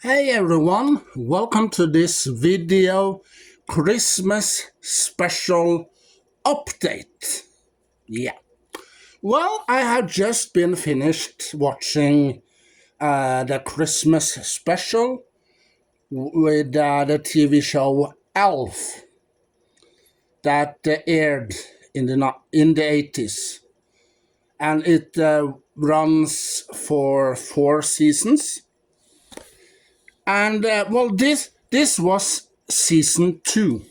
Hey everyone, welcome to this video Christmas special update. Yeah. Well, I have just been finished watching the Christmas special with the TV show ALF that aired in the 80s, and it runs for 4 seasons. And this was season 2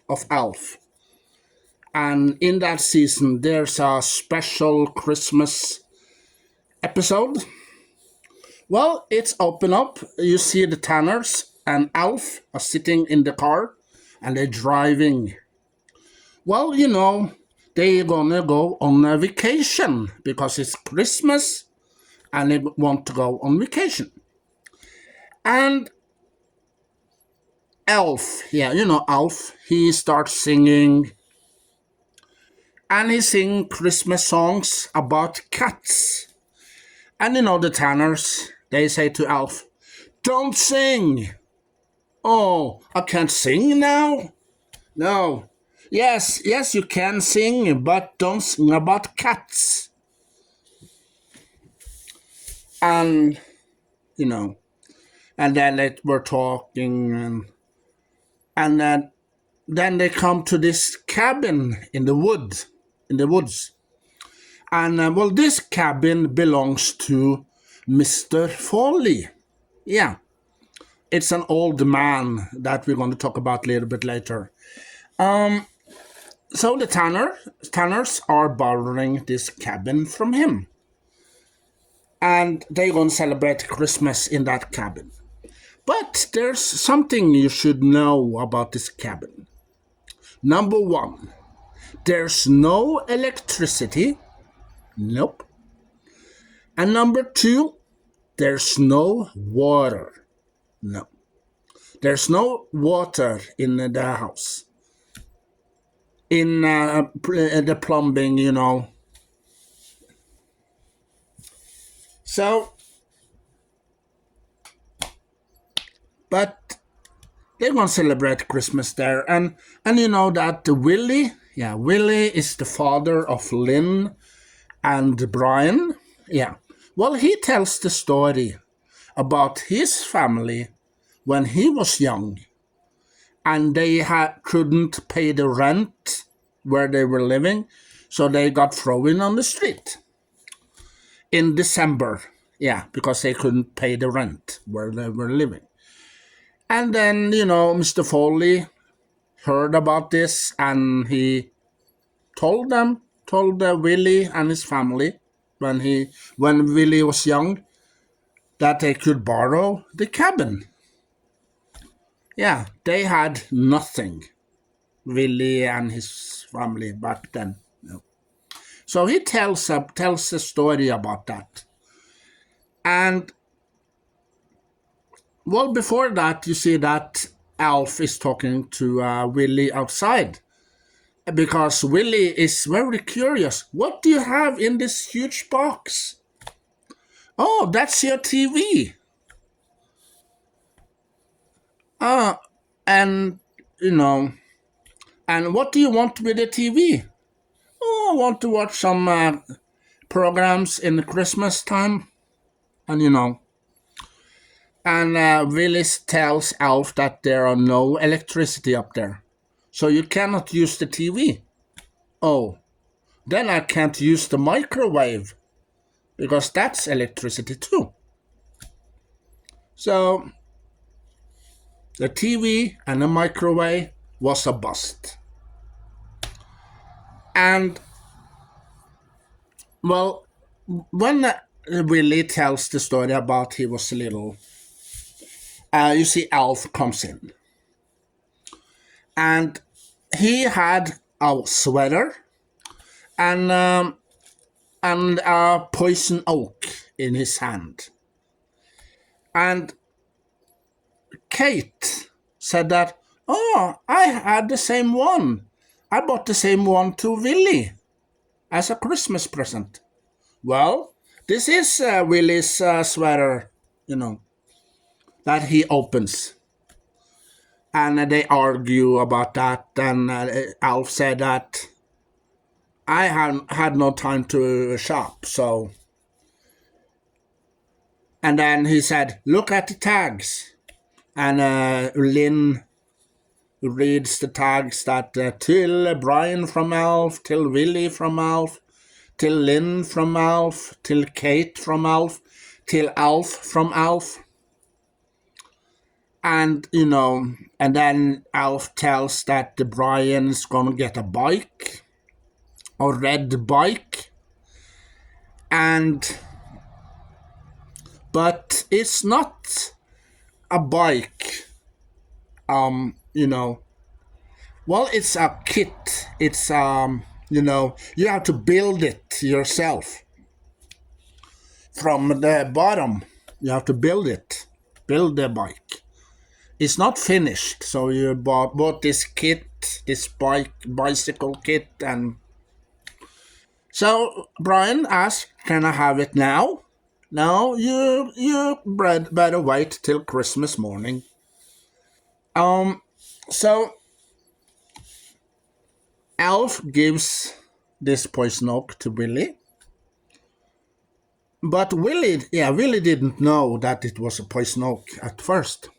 of ALF. And in that season, there's a special Christmas episode. Well, it's open up. You see the Tanners and Alf are sitting in the car and they're driving. Well, they're gonna go on a vacation because it's Christmas and they want to go on vacation. And Alf, Alf, he starts singing. And he sings Christmas songs about cats. And the Tanners, they say to Alf, "Don't sing." "Oh, I can't sing now?" "No." Yes, you can sing, but don't sing about cats. And, and then they were talking, and then they come to this cabin in the woods. And this cabin belongs to Mr. Foley. Yeah, it's an old man that we're going to talk about a little bit later. So the Tanners are borrowing this cabin from him. And they're going to celebrate Christmas in that cabin. But there's something you should know about this cabin. Number one, there's no electricity. Nope. And number two, there's no water. No. There's no water in the house. In the plumbing, So, but they're going to celebrate Christmas there. And you know that Willie is the father of Lynn and Brian. Yeah. Well, he tells the story about his family when he was young and they couldn't pay the rent where they were living, so they got thrown on the street in December. Yeah, because they couldn't pay the rent where they were living. And then, Mr. Foley heard about this and he told Willie and his family when Willie was young that they could borrow the cabin. Yeah, they had nothing, Willie and his family back then. No. So he tells a story about that. And well, before that, you see that Alf is talking to Willie outside because Willie is very curious. "What do you have in this huge box?" "Oh, that's your TV." And and what do you want with the TV?" "Oh, I want to watch some programs in the Christmas time." And Willis tells Alf that there are no electricity up there, so you cannot use the TV. "Oh, then I can't use the microwave, because that's electricity too." So the TV and the microwave was a bust. And well, when Willie tells the story about he was little, you see Alf comes in. And he had a sweater and a poison oak in his hand. And Kate said that, "Oh, I had the same one. I bought the same one to Willie as a Christmas present." "Well, this is Willie's sweater, that he opens. And they argue about that. And Alf said that I had no time to shop, so. And then he said, look at the tags. And Lynn reads the tags that till Brian from Alf, till Willie from Alf, till Lynn from Alf, till Kate from Alf, till Alf from Alf. And, and then Alf tells that Brian's going to get a bike, a red bike. But it's not a bike, well, it's a kit. It's, you have to build it yourself. From the bottom, you have to build the bike. It's not finished, so you bought this kit, this bicycle kit, and so Brian asked, can I have it now? No, you better wait till Christmas morning. So Alf gives this poison oak to Willie. But Willie didn't know that it was a poison oak at first.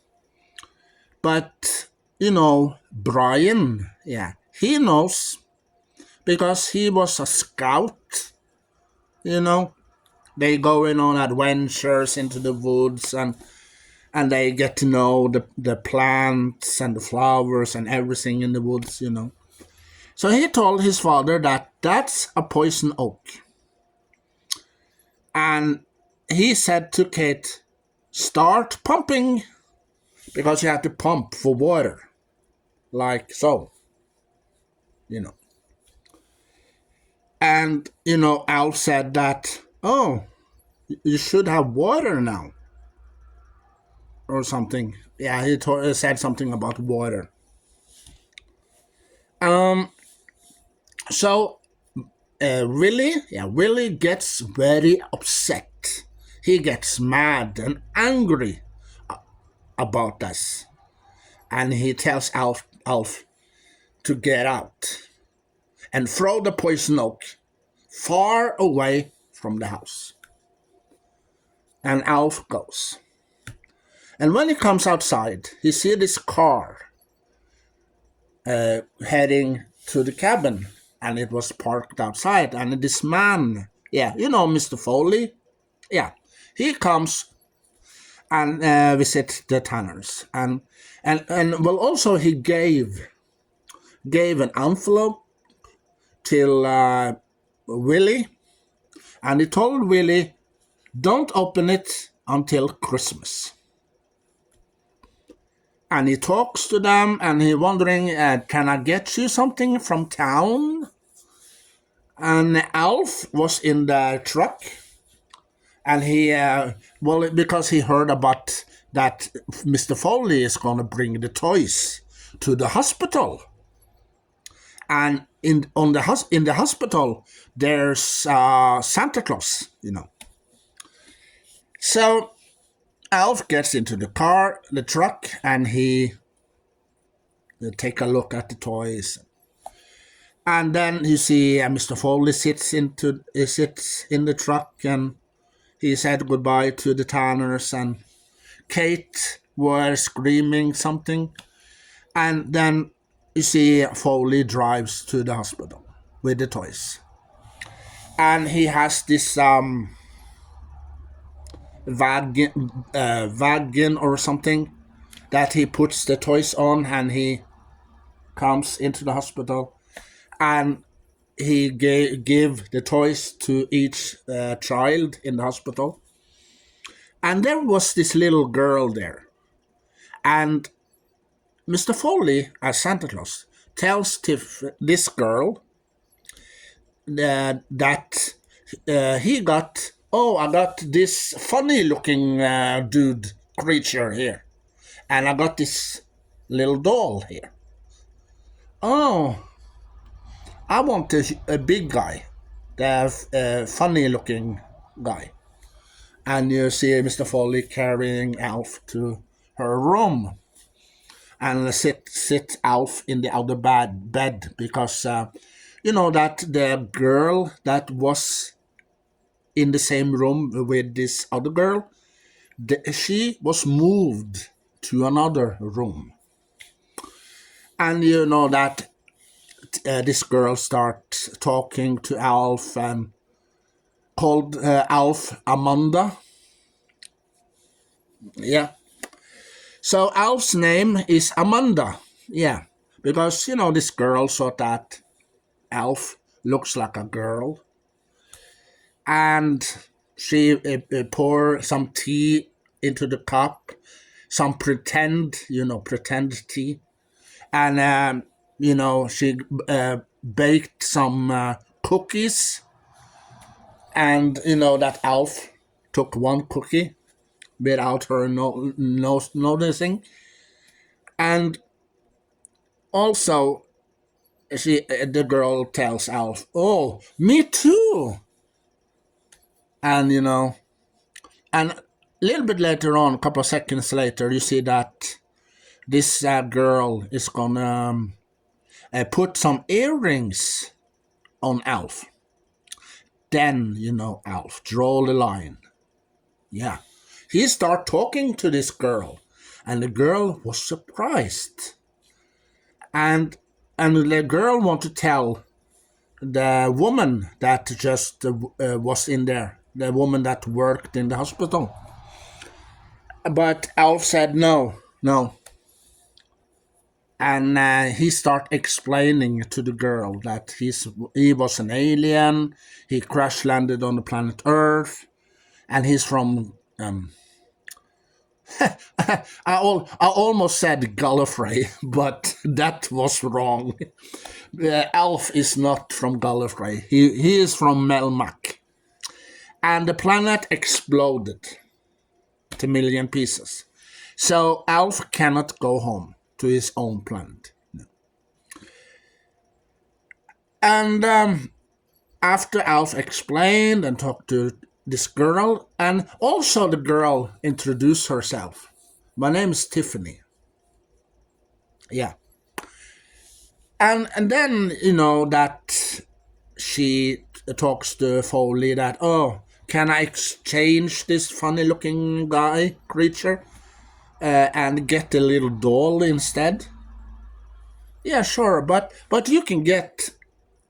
But, Brian, he knows because he was a scout, They go in on adventures into the woods and they get to know the plants and the flowers and everything in the woods, So he told his father that that's a poison oak. And he said to Kate, start pumping, because you have to pump for water, like so, And, Alf said that, oh, you should have water now, or something. Yeah, he said something about water. So Willie gets very upset. He gets mad and angry about this, and he tells Alf to get out and throw the poison oak far away from the house. And Alf goes. And when he comes outside, he sees this car heading to the cabin, and it was parked outside. And this man, Mr. Foley, he comes and visit the Tanners, and well, also he gave an envelope till Willie, and he told Willie, don't open it until Christmas. And he talks to them, and he wondering, can I get you something from town? And Alf was in the truck, and he, because he heard about that Mr. Foley is going to bring the toys to the hospital. And in the hospital, there's Santa Claus, So Alf gets into the truck, and he take a look at the toys. And then you see Mr. Foley sits in the truck, and he said goodbye to the Tanners, and Kate was screaming something. And then you see Foley drives to the hospital with the toys. And he has this wagon or something that he puts the toys on, and he comes into the hospital, and he give the toys to each child in the hospital. And there was this little girl there, and Mr. Foley, as Santa Claus, tells this girl that he got, I got this funny-looking creature here, and I got this little doll here. Oh, I want a big guy, the funny-looking guy. And you see Mr. Foley carrying Alf to her room and sit Alf in the other bed because that the girl that was in the same room with this other girl, she was moved to another room. And that this girl starts talking to Alf and called Alf Amanda. Yeah. So Alf's name is Amanda. Yeah. Because, this girl thought that Alf looks like a girl. And she poured some tea into the cup, some pretend tea. And, she baked some cookies. And, that Alf took one cookie without her noticing. And also, the girl tells Alf, "Oh, me too." And and a little bit later on, a couple of seconds later, you see that this girl is gonna put some earrings on Alf. Then Alf draw the line. Yeah, he start talking to this girl, and the girl was surprised. And the girl want to tell the woman that just was in there, the woman that worked in the hospital. But Alf said no, no. And he start explaining to the girl that he was an alien, he crash landed on the planet Earth, and he's from I almost said Gallifrey, but that was wrong. Alf is not from Gallifrey. He is from Melmac. And the planet exploded to a million pieces. So Alf cannot go home to his own planet. No. And after Alf explained and talked to this girl, and also the girl introduced herself. My name is Tiffany. Yeah. And then, that she talks to Foley that, oh, can I exchange this funny looking creature, and get a little doll instead? Yeah, sure, but you can get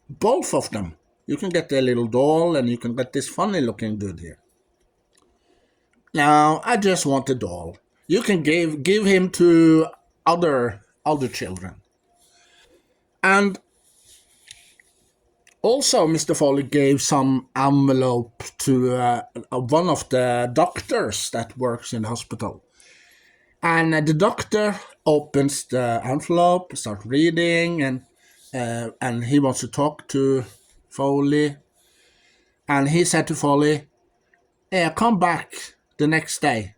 both of them. You can get a little doll and you can get this funny looking dude here. No, I just want a doll. You can give him to other children. And also, Mr. Foley gave some envelope to one of the doctors that works in the hospital. And the doctor opens the envelope, starts reading, and he wants to talk to Foley. And he said to Foley, "Yeah, come back the next day,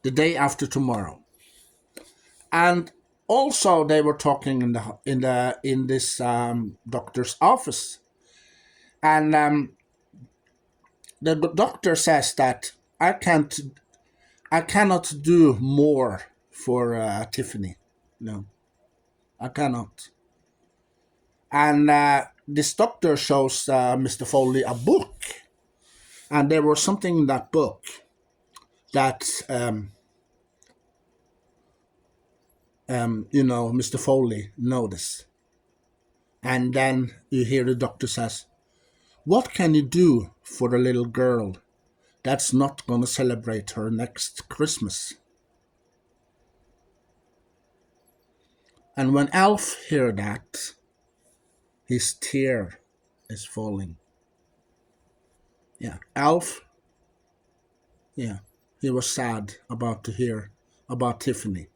the day after tomorrow." And also, they were talking in this doctor's office, and the doctor says that I cannot do more for Tiffany. No, I cannot. And this doctor shows Mr. Foley a book, and there was something in that book that Mr. Foley noticed. And then you hear the doctor says, "What can you do for a little girl that's not going to celebrate her next Christmas?" And when Alf heard that, his tear is falling. Yeah, Alf, yeah, he was sad about to hear about Tiffany.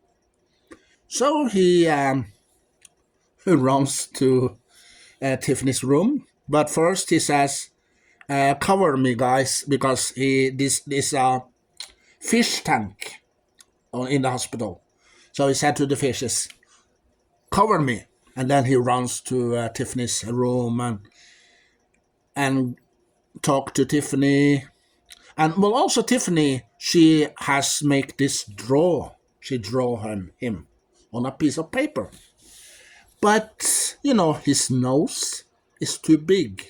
So he runs to Tiffany's room, but first he says, "Cover me, guys, because this fish tank in the hospital." So he said to the fishes, "Cover me," and then he runs to Tiffany's room and talk to Tiffany. And well, also Tiffany, she has make this draw she drew him on a piece of paper. But, his nose is too big,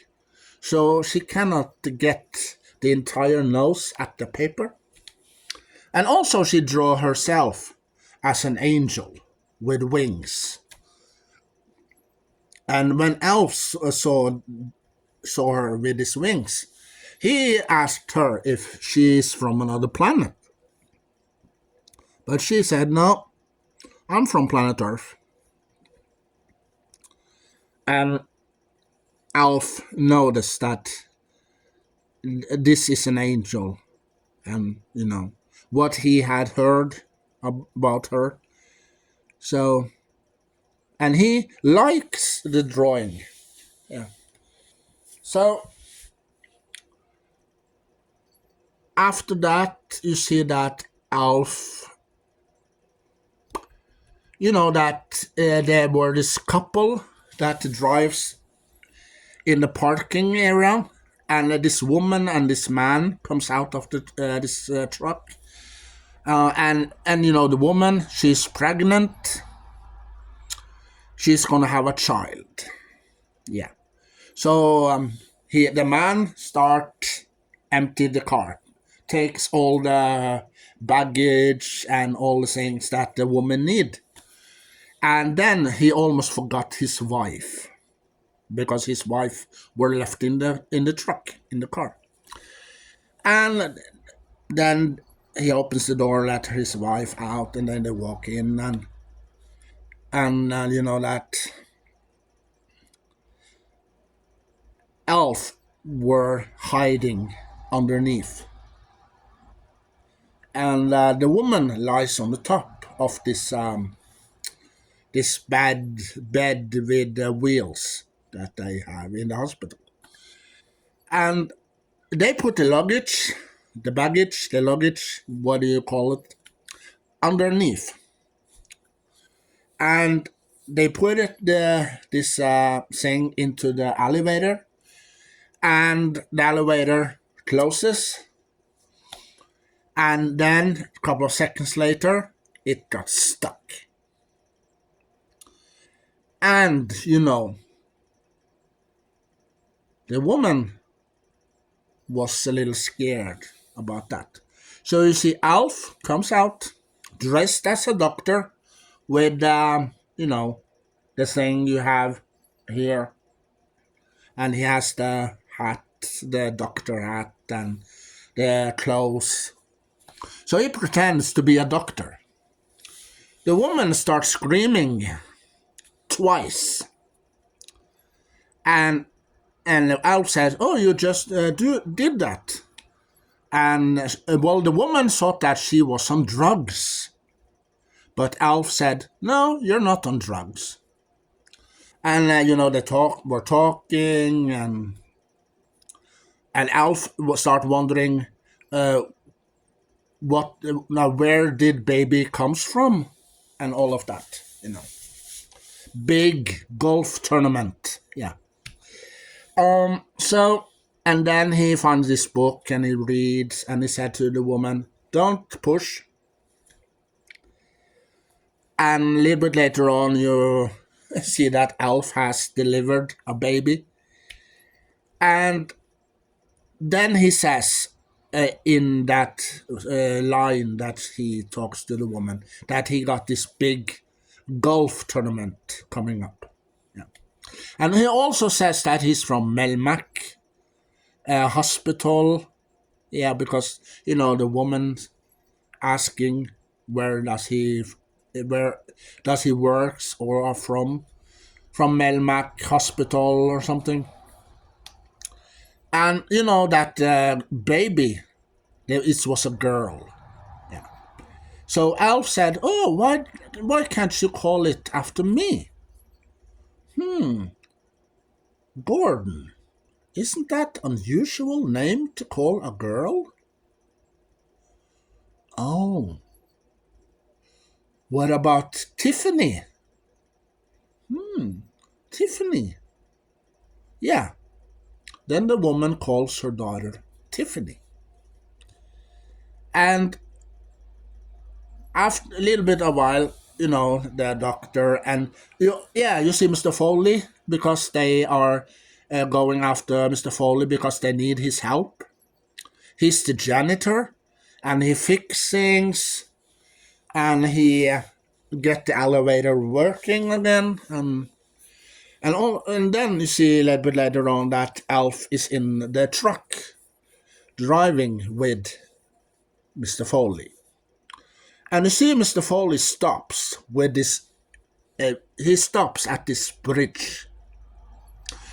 so she cannot get the entire nose at the paper. And also she drew herself as an angel with wings. And when Alf saw her with his wings, he asked her if she is from another planet. But she said, no, I'm from planet Earth. And Alf noticed that this is an angel. And, what he had heard about her. So, and he likes the drawing. Yeah. So, after that, you see that Alf, that there were this couple that drives in the parking area, and this woman and this man comes out of this truck, and the woman, she's pregnant, she's gonna have a child. Yeah. So the man empty the car, takes all the baggage and all the things that the woman need. And then he almost forgot his wife, because his wife were left in the truck, in the car. And then he opens the door, let his wife out, and then they walk in, and that Alf were hiding underneath. And the woman lies on the top of this bed with wheels that they have in the hospital. And they put the luggage, what do you call it, underneath. And they put this thing into the elevator, and the elevator closes. And then a couple of seconds later, it got stuck. And, the woman was a little scared about that. So you see, Alf comes out dressed as a doctor with, the thing you have here. And he has the hat, the doctor hat, and the clothes. So he pretends to be a doctor. The woman starts screaming twice. And Alf says, oh, you just did that. And, the woman thought that she was on drugs. But Alf said, no, you're not on drugs. And, they were talking, and Alf start wondering, where did baby comes from? And all of that, Big golf tournament, yeah. So, and then he finds this book and he reads, and he said to the woman, don't push. And a little bit later on, you see that Alf has delivered a baby. And then he says, in that line that he talks to the woman, that he got this big golf tournament coming up. Yeah. And he also says that he's from Melmac Hospital. Yeah, because, the woman asking where does he works or are from Melmac Hospital or something. And that baby, it was a girl. Yeah. So Alf said, oh, why can't you call it after me? Gordon. Isn't that unusual name to call a girl? Oh. What about Tiffany? Tiffany. Yeah. Then the woman calls her daughter Tiffany. And after a little bit a while, the doctor and you see Mr. Foley because they are going after Mr. Foley because they need his help. He's the janitor, and he fix things, and he get the elevator working again, and then you see a little bit later on that Alf is in the truck driving with Mr. Foley. And you see Mr. Foley stops with this, he stops at this bridge.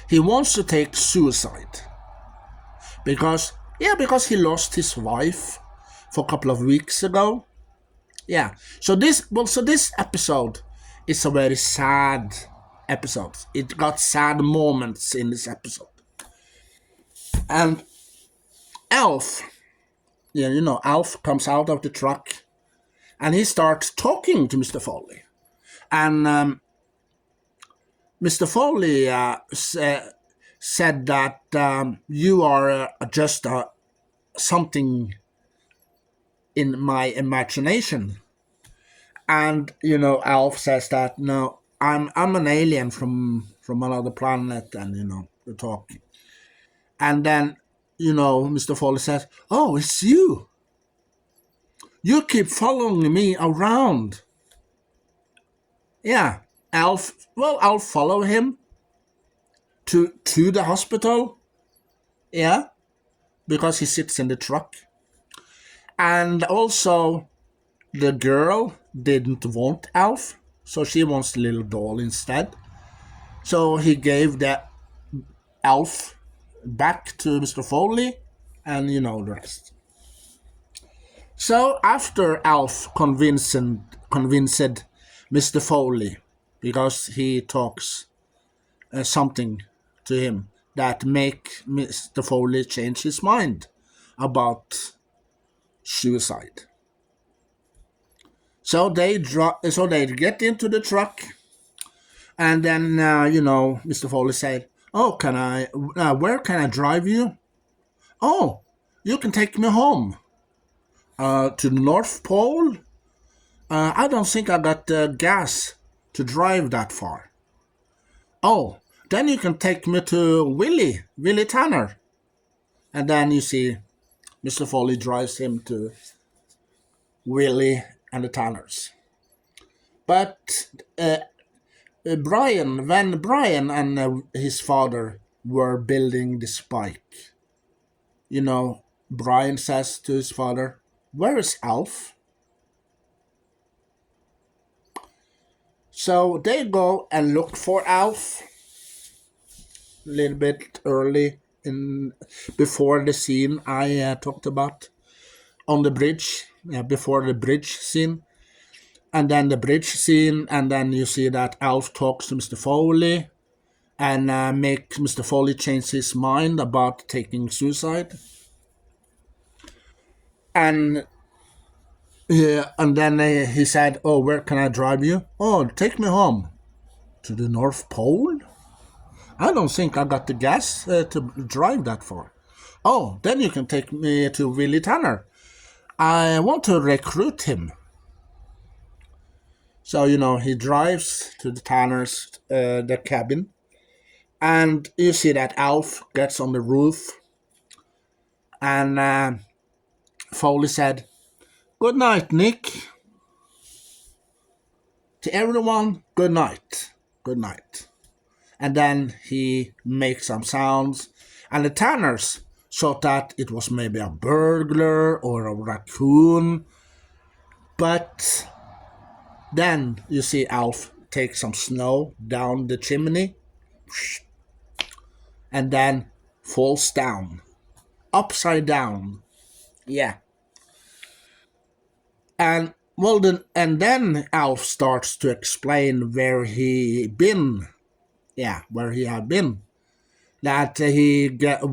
He wants to take suicide because he lost his wife for a couple of weeks ago. Yeah. So this episode is a very sad episode. It got sad moments in this episode. And Alf, Alf comes out of the truck and he starts talking to Mr. Foley. And Mr. Foley said that you are just something in my imagination. And Alf says that no, I'm an alien from another planet, and we're talking. And then Mr. Foley says, "Oh, it's you. You keep following me around." Yeah, Alf. Well, I'll follow him to the hospital. Yeah, because he sits in the truck. And also, the girl didn't want Alf, so she wants the little doll instead. So he gave the Alf back to Mr. Foley, and the rest. So after Alf convinced Mr. Foley, because he talks something to him that make Mr. Foley change his mind about suicide. So they get into the truck, and then Mr. Foley said, "Oh, can I? Where can I drive you? Oh, you can take me home to the North Pole. I don't think I got gas to drive that far. Oh, then you can take me to Willie Tanner." And then you see Mr. Foley drives him to Willie and the Tanners. But when Brian and his father were building this bike, Brian says to his father, "Where is Alf?" So they go and look for Alf a little bit early before the scene I talked about on the bridge, before the bridge scene. And then the bridge scene, and then you see that Alf talks to Mr. Foley and makes Mr. Foley change his mind about taking suicide. And then he said, "Oh, where can I drive you?" "Oh, take me home to the North Pole. I don't think I got the gas to drive that far." "Oh, then you can take me to Willie Tanner. I want to recruit him." So, he drives to the Tanner's, the cabin, and you see that Alf gets on the roof, and Foley said, "Good night, Nick. To everyone, good night. Good night." And then he makes some sounds, and the Tanners thought that it was maybe a burglar or a raccoon, but then you see Alf take some snow down the chimney and then falls down, upside down. Yeah. And then Alf starts to explain where he been. Yeah, where he had been. That he got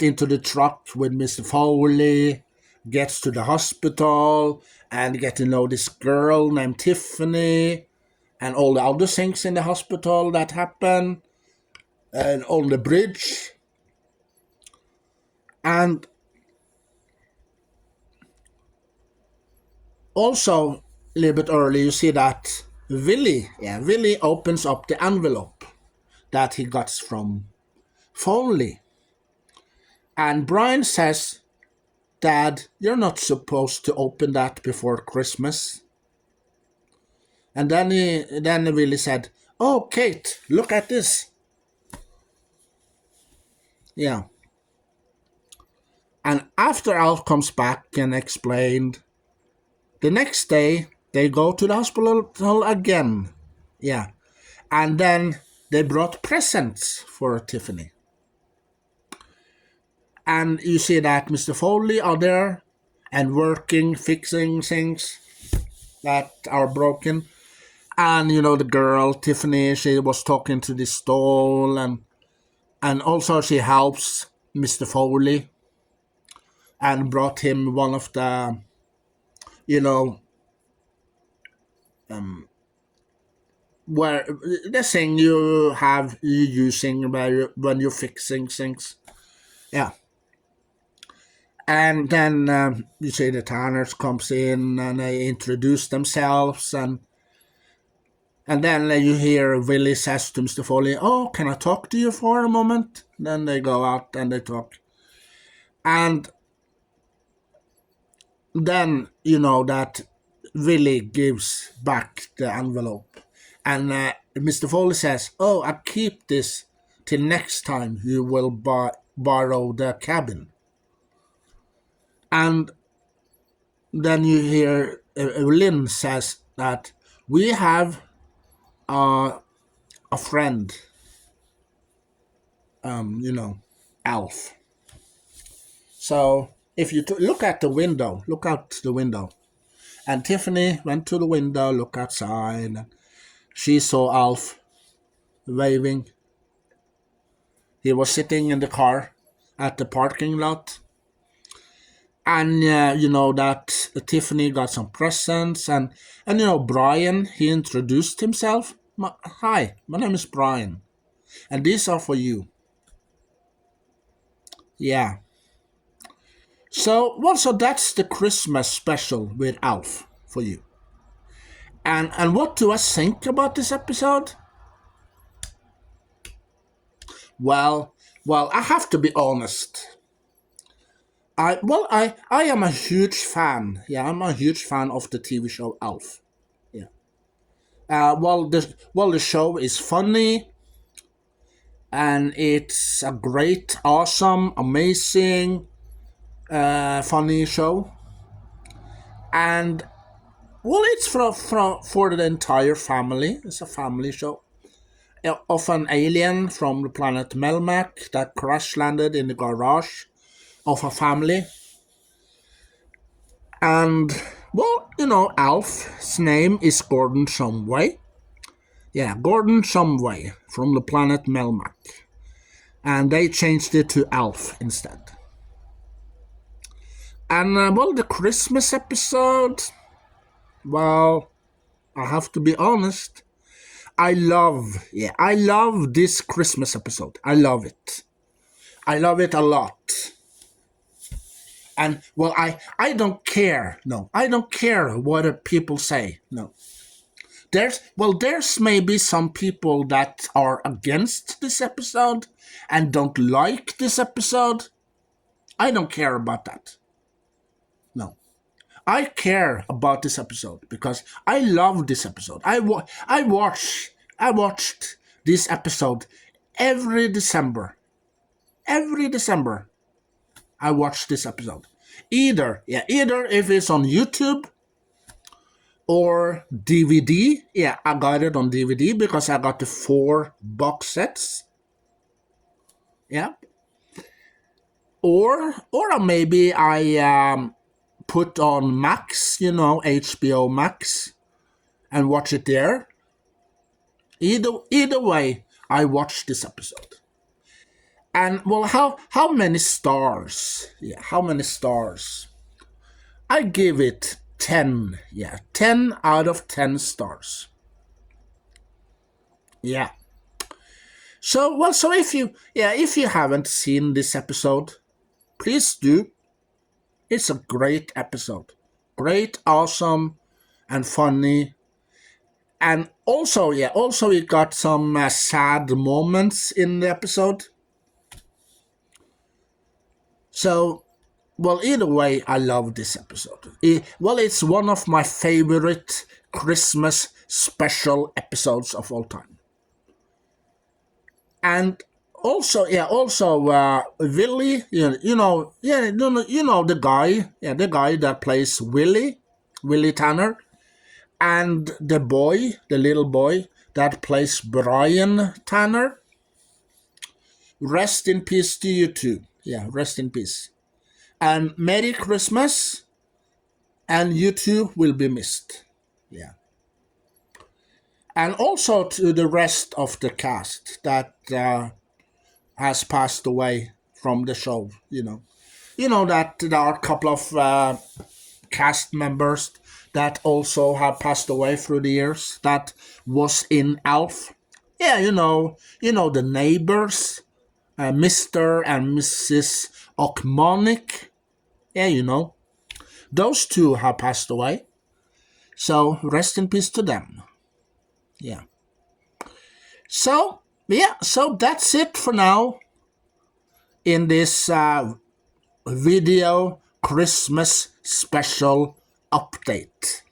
into the truck with Mr. Foley, gets to the hospital, and get to know this girl named Tiffany, and all the other things in the hospital that happen, and on the bridge. And Also, a little bit early, you see that Willie opens up the envelope that he got from Foley. And Brian says, Dad, you're not supposed to open that before Christmas. And then Willie said, Oh, Kate, look at this. Yeah. And after Alf comes back and explained, the next day they go to the hospital again. Yeah. And then they brought presents for Tiffany. And you see that Mr. Foley are there and working, fixing things that are broken. And the girl, Tiffany, she was talking to the stall, and also she helps Mr. Foley and brought him one of the, you know, where the thing you using when you're fixing things. Yeah. And then you see the Tanners comes in and they introduce themselves, and then you hear Willie says to Mr. Foley, "Oh, can I talk to you for a moment?" Then they go out and they talk. And then that Willie gives back the envelope. And Mr. Foley says, "Oh, I keep this till next time you will borrow the cabin." And then you hear Lynn says that we have a friend, Alf. So if you look out the window, and Tiffany went to the window, look outside, and she saw Alf waving. He was sitting in the car at the parking lot. And that Tiffany got some presents, and Brian, he introduced himself. Hi, my name is Brian, and these are for you. Yeah. So that's the Christmas special with Alf for you. And what do I think about this episode? Well, I have to be honest. I am a huge fan. Yeah, I'm a huge fan of the TV show Alf. Yeah. The show is funny, and it's a great, awesome, amazing, funny show. And it's for the entire family. It's a family show of an alien from the planet Melmac that crash landed in the garage of a family. And Alf's name is Gordon Shumway. Yeah, Gordon Shumway from the planet Melmac. And they changed it to Alf instead. And the Christmas episode, I have to be honest. I love this Christmas episode. I love it. I love it a lot. And I don't care. No, I don't care what people say. No. There's maybe some people that are against this episode and don't like this episode. I don't care about that. No. I care about this episode because I love this episode. I watched this episode every December. Every December I watch this episode. Either if it's on YouTube or DVD. Yeah, I got it on DVD because I got the 4 box sets. Yeah. Or maybe I put on Max, HBO Max, and watch it there. Either way, I watched this episode. And how many stars? Yeah, how many stars? I give it 10. Yeah, 10 out of 10 stars. Yeah. So if you haven't seen this episode, please do. It's a great episode. great, awesome, and funny. And also, we got some sad moments in the episode. So, well, either way, I love this episode. It's one of my favorite Christmas special episodes of all time. And also, Willie, the guy that plays Willie Tanner, and the little boy that plays Brian Tanner. Rest in peace to you too. Yeah, rest in peace. And Merry Christmas, and you too will be missed. Yeah. And also to the rest of the cast that has passed away from the show, that there are a couple of cast members that also have passed away through the years that was in ALF. Yeah, the neighbors, Mr. and Mrs. Okmonic. Yeah, those two have passed away. So rest in peace to them. Yeah. So that's it for now in this video Christmas special update.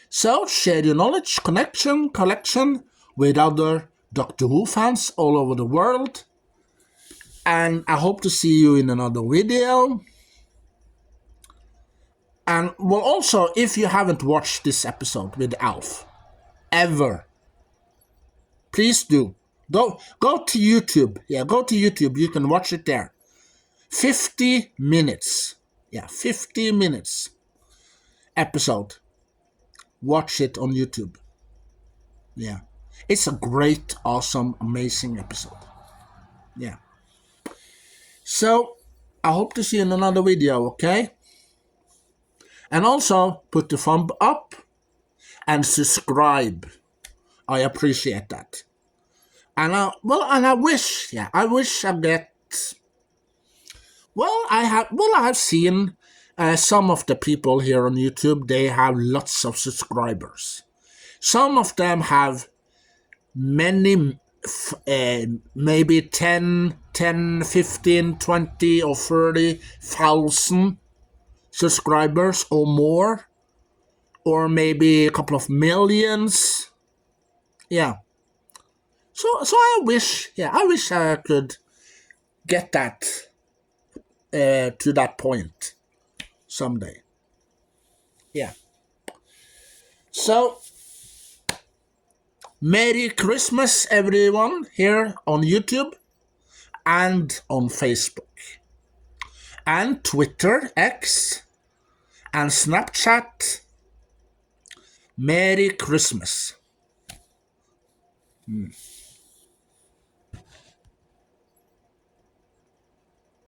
So share your knowledge, collection with other Doctor Who fans all over the world. And I hope to see you in another video. And well, also, if you haven't watched this episode with ALF ever, please do. Go to YouTube. Yeah, go to YouTube. You can watch it there. 50 minutes. Yeah, 50 minutes episode. Watch it on YouTube. Yeah. It's a great, awesome, amazing episode. Yeah. So, I hope to see you in another video, okay? And also, put the thumb up and subscribe. I appreciate that. And I wish I get. I have seen some of the people here on YouTube. They have lots of subscribers. Some of them have many, maybe 10, 15, 20, or 30,000 subscribers or more, or maybe a couple of millions. Yeah. So I wish I could get that to that point someday. Yeah. So, Merry Christmas, everyone, here on YouTube and on Facebook and Twitter, X, and Snapchat. Merry Christmas.